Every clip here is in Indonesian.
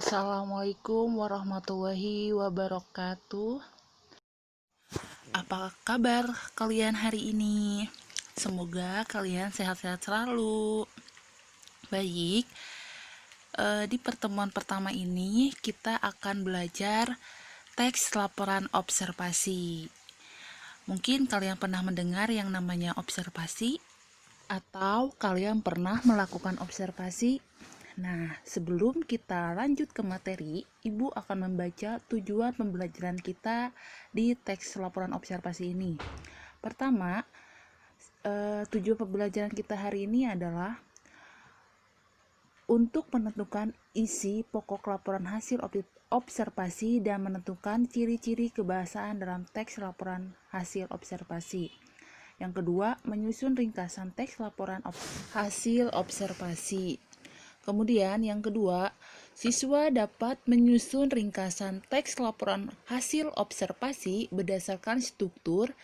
Assalamualaikum warahmatullahi wabarakatuh. Apa kabar kalian hari ini? Semoga kalian sehat-sehat selalu. Baik, di pertemuan pertama ini kita akan belajar teks laporan observasi. Mungkin kalian pernah mendengar yang namanya observasi, atau kalian pernah melakukan observasi. Nah, sebelum kita lanjut ke materi, Ibu akan membaca tujuan pembelajaran kita di teks laporan observasi ini. Pertama, tujuan pembelajaran kita hari ini adalah untuk menentukan isi pokok laporan hasil observasi dan menentukan ciri-ciri kebahasaan dalam teks laporan hasil observasi. Yang kedua, menyusun ringkasan teks laporan hasil observasi. Kemudian yang kedua, siswa dapat menyusun ringkasan teks laporan hasil observasi berdasarkan struktur,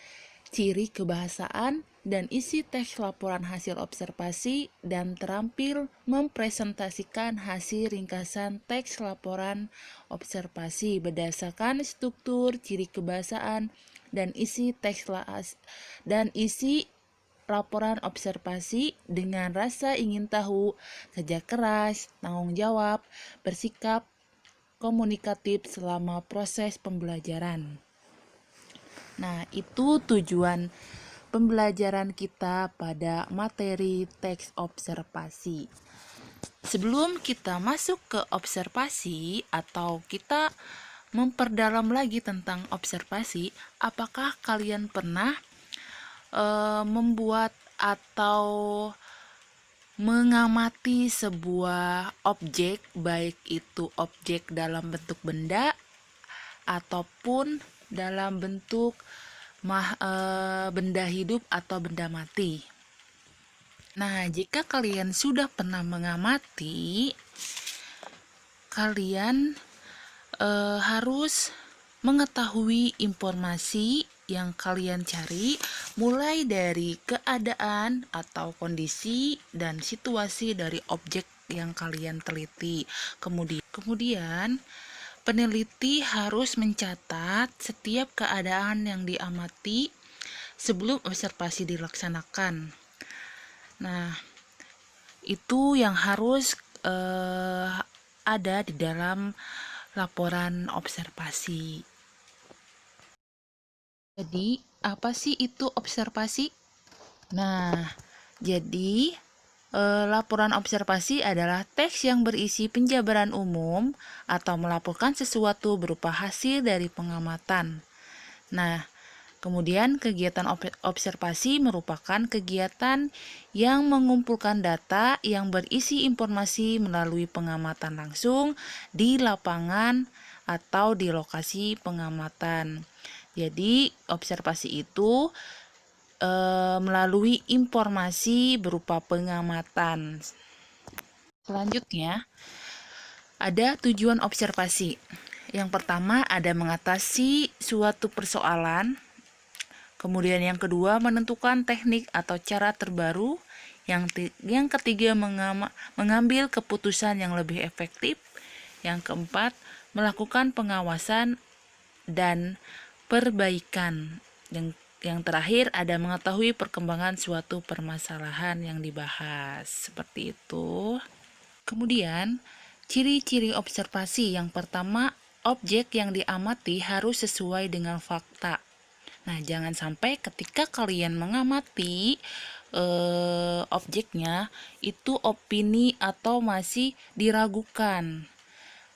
ciri kebahasaan, dan isi teks laporan hasil observasi dan terampil mempresentasikan hasil ringkasan teks laporan observasi berdasarkan struktur, ciri kebahasaan, dan isi laporan observasi dengan rasa ingin tahu, kerja keras, tanggung jawab, bersikap komunikatif selama proses pembelajaran. Nah, itu tujuan pembelajaran kita pada materi teks observasi. Sebelum kita masuk ke observasi atau kita memperdalam lagi tentang observasi, apakah kalian pernah membuat atau mengamati sebuah objek, baik itu objek dalam bentuk benda ataupun dalam bentuk benda hidup atau benda mati? Nah, jika kalian sudah pernah mengamati, kalian harus mengetahui informasi yang kalian cari, mulai dari keadaan atau kondisi dan situasi dari objek yang kalian teliti. Kemudian peneliti harus mencatat setiap keadaan yang diamati sebelum observasi dilaksanakan. Nah, itu yang harus ada di dalam laporan observasi. Jadi, apa sih itu observasi? Nah, jadi laporan observasi adalah teks yang berisi penjabaran umum atau melaporkan sesuatu berupa hasil dari pengamatan. Nah, kemudian kegiatan observasi merupakan kegiatan yang mengumpulkan data yang berisi informasi melalui pengamatan langsung di lapangan atau di lokasi pengamatan. Jadi, observasi itu melalui informasi berupa pengamatan. Selanjutnya, ada tujuan observasi. Yang pertama ada mengatasi suatu persoalan. Kemudian yang kedua menentukan teknik atau cara terbaru. Yang ketiga mengambil keputusan yang lebih efektif. Yang keempat melakukan pengawasan dan perbaikan. Yang terakhir ada mengetahui perkembangan suatu permasalahan yang dibahas. Seperti itu. Kemudian ciri-ciri observasi. Yang pertama, objek yang diamati harus sesuai dengan fakta. Nah, jangan sampai ketika kalian mengamati objeknya itu opini atau masih diragukan.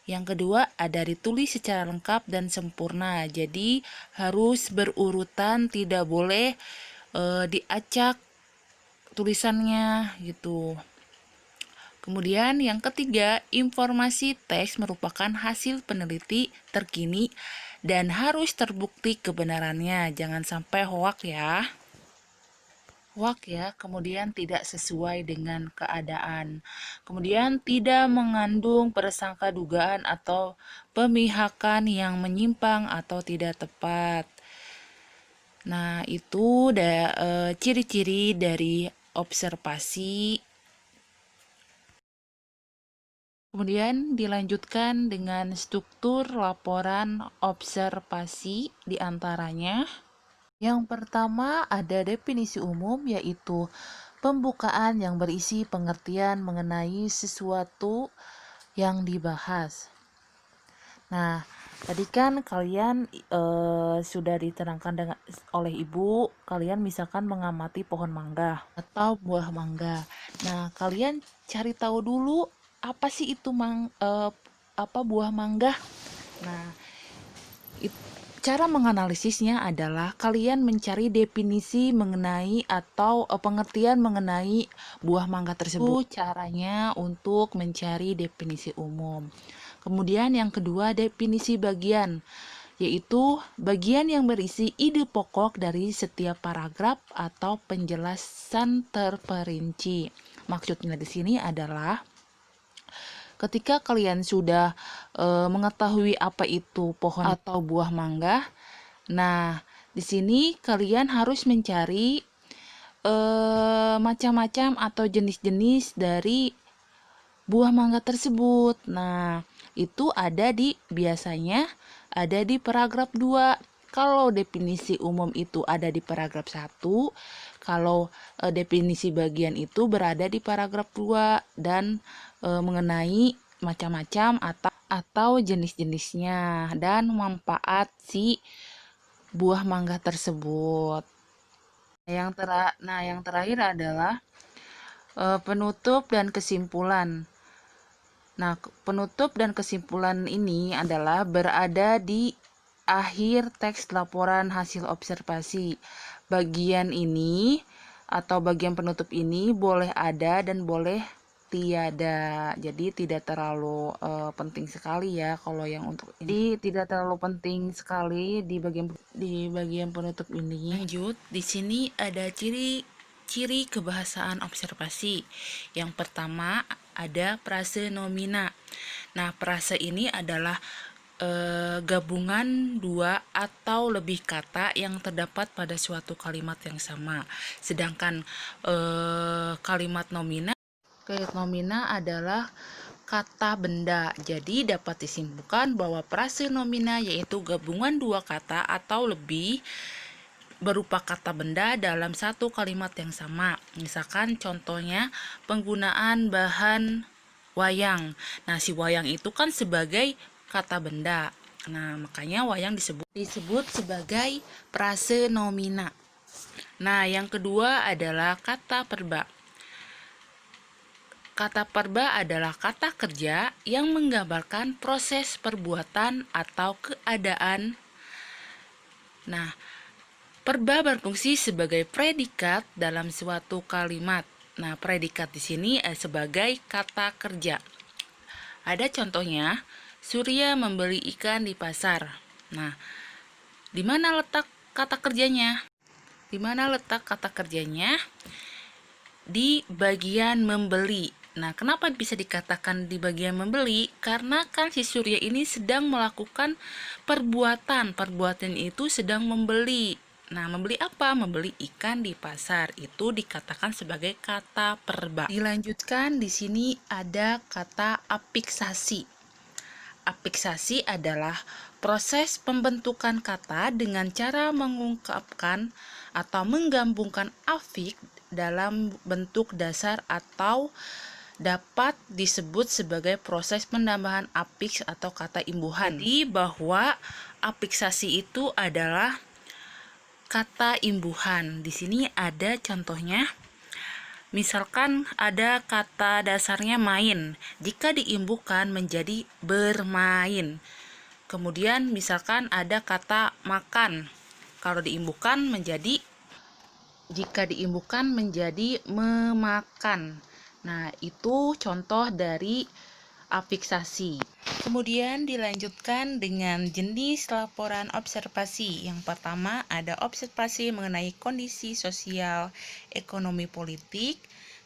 Yang kedua, ada ditulis secara lengkap dan sempurna. Jadi harus berurutan, tidak boleh diacak tulisannya gitu. Kemudian yang ketiga, informasi teks merupakan hasil peneliti terkini dan harus terbukti kebenarannya. Jangan sampai hoak ya. Kemudian tidak sesuai dengan keadaan. Kemudian tidak mengandung prasangka dugaan atau pemihakan yang menyimpang atau tidak tepat. Nah, itu ciri-ciri dari observasi. Kemudian dilanjutkan dengan struktur laporan observasi diantaranya. Yang pertama ada definisi umum, yaitu pembukaan yang berisi pengertian mengenai sesuatu yang dibahas. Nah, tadi kan kalian sudah diterangkan oleh ibu, kalian misalkan mengamati pohon mangga atau buah mangga. Nah, kalian cari tahu dulu apa sih itu buah mangga. Nah, cara menganalisisnya adalah kalian mencari definisi mengenai atau pengertian mengenai buah mangga tersebut. Itu caranya untuk mencari definisi umum. Kemudian yang kedua, definisi bagian, yaitu bagian yang berisi ide pokok dari setiap paragraf atau penjelasan terperinci. Maksudnya di sini adalah ketika kalian sudah mengetahui apa itu pohon atau buah mangga, nah di sini kalian harus mencari macam-macam atau jenis-jenis dari buah mangga tersebut. Nah, itu biasanya ada di paragraf 2. Kalau definisi umum itu ada di paragraf 1, kalau definisi bagian itu berada di paragraf 2 dan mengenai macam-macam atau jenis-jenisnya dan manfaat si buah mangga tersebut. Yang terakhir adalah penutup dan kesimpulan. Nah, penutup dan kesimpulan ini adalah berada di akhir teks laporan hasil observasi. Bagian ini atau bagian penutup ini boleh ada dan boleh tiada. Jadi tidak terlalu penting sekali ya kalau yang untuk ini. Jadi tidak terlalu penting sekali di bagian penutup ini. Lanjut, di sini ada ciri kebahasaan observasi. Yang pertama ada frase nomina. Nah, frase ini adalah gabungan dua atau lebih kata yang terdapat pada suatu kalimat yang sama. Sedangkan kalimat nomina adalah kata benda. Jadi dapat disimpulkan bahwa frase nomina yaitu gabungan dua kata atau lebih berupa kata benda dalam satu kalimat yang sama. Misalkan contohnya penggunaan bahan wayang. Nah, si wayang itu kan sebagai kata benda. Nah, makanya wayang disebut sebagai frase nomina. Nah, yang kedua adalah kata perba. Kata perba adalah kata kerja yang menggambarkan proses perbuatan atau keadaan. Nah, perba berfungsi sebagai predikat dalam suatu kalimat. Nah, predikat di sini sebagai kata kerja. Ada contohnya, Surya membeli ikan di pasar. Nah, di mana letak kata kerjanya? Di bagian membeli. Nah, kenapa bisa dikatakan di bagian membeli? Karena kan si Surya ini sedang melakukan perbuatan. Perbuatan itu sedang membeli. Nah, membeli apa? Membeli ikan di pasar. Itu dikatakan sebagai kata perba. Dilanjutkan di sini ada kata afiksasi. Afiksasi adalah proses pembentukan kata dengan cara mengungkapkan atau menggabungkan afiks dalam bentuk dasar atau dapat disebut sebagai proses penambahan afiks atau kata imbuhan. Jadi bahwa afiksasi itu adalah kata imbuhan. Di sini ada contohnya. Misalkan ada kata dasarnya main. Jika diimbuhkan menjadi bermain. Kemudian misalkan ada kata makan. Kalau jika diimbuhkan menjadi memakan. Nah, itu contoh dari afiksasi. Kemudian dilanjutkan dengan jenis laporan observasi. Yang pertama ada observasi mengenai kondisi sosial, ekonomi, politik.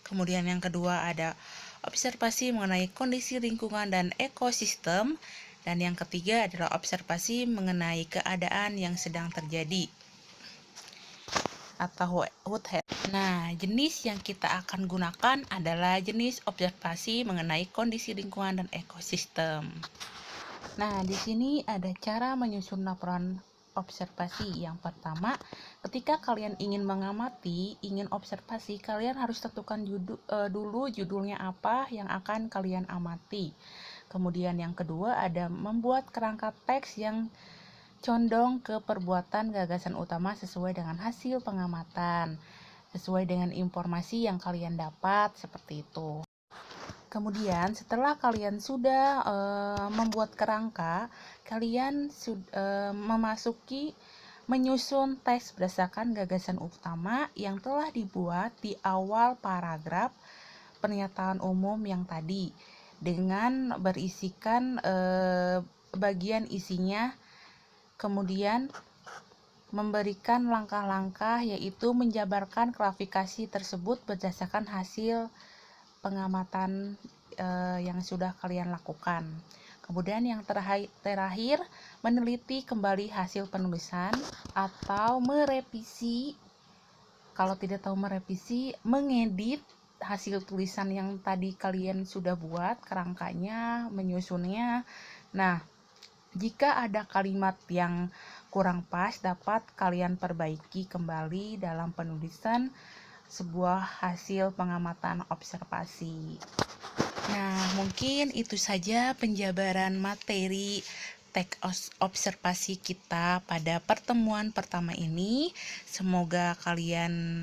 Kemudian yang kedua ada observasi mengenai kondisi lingkungan dan ekosistem. Dan yang ketiga adalah observasi mengenai keadaan yang sedang terjadi. atau Woodhead. Nah, jenis yang kita akan gunakan adalah jenis observasi mengenai kondisi lingkungan dan ekosistem. Nah, di sini ada cara menyusun laporan observasi. Yang pertama, ketika kalian ingin mengamati, ingin observasi, kalian harus tentukan dulu judulnya apa yang akan kalian amati. Kemudian yang kedua ada membuat kerangka teks yang condong ke perbuatan gagasan utama sesuai dengan hasil pengamatan, sesuai dengan informasi yang kalian dapat, seperti itu. Kemudian setelah kalian sudah membuat kerangka, kalian memasuki menyusun teks berdasarkan gagasan utama yang telah dibuat di awal paragraf pernyataan umum yang tadi, dengan berisikan bagian isinya, kemudian memberikan langkah-langkah, yaitu menjabarkan klasifikasi tersebut berdasarkan hasil pengamatan yang sudah kalian lakukan. Kemudian yang terakhir, meneliti kembali hasil penulisan atau merevisi. Kalau tidak tahu merevisi, mengedit hasil tulisan yang tadi kalian sudah buat, kerangkanya, menyusunnya. Nah, jika ada kalimat yang kurang pas, dapat kalian perbaiki kembali dalam penulisan sebuah hasil pengamatan observasi. Nah, mungkin itu saja penjabaran materi teks observasi kita pada pertemuan pertama ini. Semoga kalian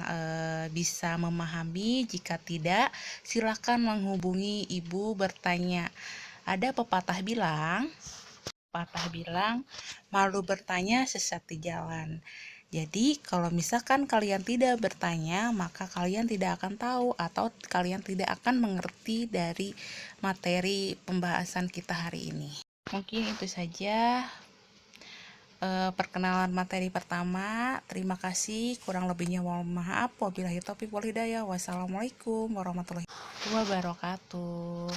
bisa memahami. Jika tidak, silakan menghubungi ibu bertanya. Ada pepatah bilang, malu bertanya sesat di jalan. Jadi, kalau misalkan kalian tidak bertanya, maka kalian tidak akan tahu atau kalian tidak akan mengerti dari materi pembahasan kita hari ini. Mungkin itu saja perkenalan materi pertama. Terima kasih. Kurang lebihnya mohon maaf. Wabillahi taufiq wal hidayah. Wassalamualaikum warahmatullahi wabarakatuh.